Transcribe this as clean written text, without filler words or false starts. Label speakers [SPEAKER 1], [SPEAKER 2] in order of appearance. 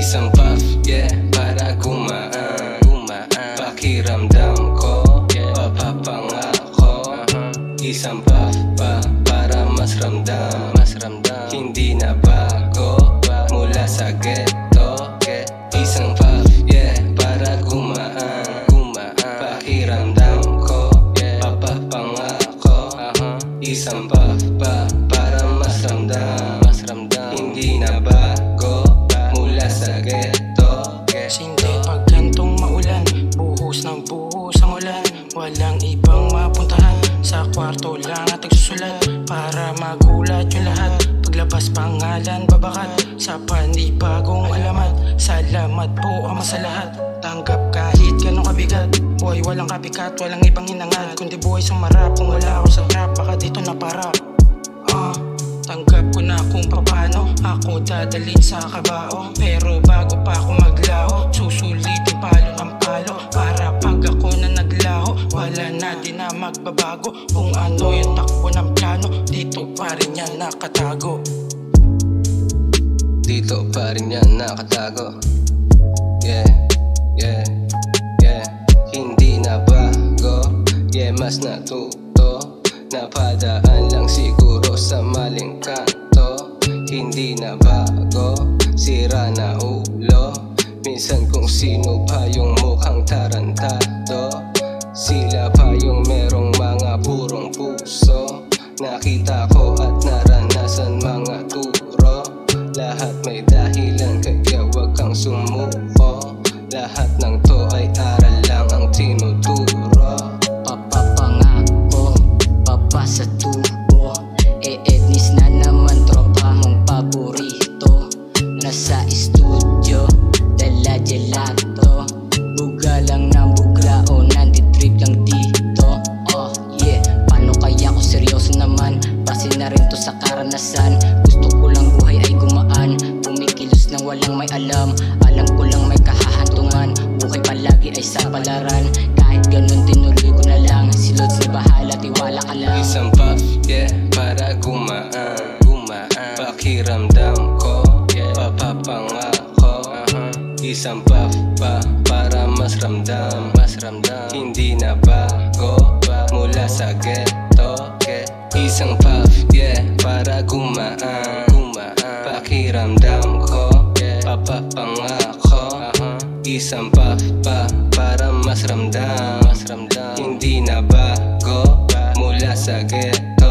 [SPEAKER 1] Isang puff, yeah, para gumaan. Pakiramdam ko, papapangako. Isang puff pa, para mas ramdam. Hindi na bago, mula sa ghetto. Isang puff, yeah, para gumaan. Pakiramdam ko, papapangako. Isang puff pa, para mas ramdam. Hindi na bago, mula sa ghetto.
[SPEAKER 2] Sindi pag gantong maulan, buhos ng buhos ang ulan. Walang ibang mapuntahan, sa kwarto lang at nagsusulat para magulat yung lahat. Paglabas pangalan babakat, sa panibagong alamat. Salamat po ama sa lahat, tanggap kahit ganong kabigat. Boy walang kapikat, walang ibang hinangad, kundi buhay sumarap. Kung wala ako sa trap, baka dito na para. Tanggap ko na kung paano ako dadalhin sa kabao. Pero bago pa ako maglaho, susulitin palo ng palo. Para pag ako na naglaho, wala na din na magbabago. Kung ano yung takbo ng plano, dito pa rin yan nakatago.
[SPEAKER 1] Dito pa rin yan nakatago. Yeah, yeah, yeah. Hindi na bago, yeah, mas natuto. Napadaan lang siguro sa maling kanto. Hindi na bago, sira na ulo. Minsan kung sino pa yung mukhang tarantado, sila pa yung merong mga purong puso. Nakita ko at naranasan mga turo. Lahat may dahilan kaya wag kang sumuko. Lahat ng to ay aral lang ang tinuturo.
[SPEAKER 3] Papapangako, papa sa tubo. Ednis na naman, tropa mong paborito. Nasa studio, dala gelato. Buga lang ng bugla o nanditrip lang dito. Oh yeah, paano kaya ko seryoso naman? Base na rin to sa karanasan. Gusto ko lang buhay ay gumaan, pumikilos nang walang may alam. Alam ko lang may kahahantungan, buhay palagi ay sa palaran. Kahit ganun tinuloy ko na lang, si Lods na bahala, tiwala ka lang.
[SPEAKER 1] Isang puff, yeah, para gumaan. Pakiramdam ko, papapangako. Isang puff pa, para mas ramdam. Hindi na bago, mula sa ghetto. Isang puff, yeah, para gumaan. Pakiramdam ko, papapangako. Isang puff pa, para mas ramdam. Hindi na bago, mula sa ghetto.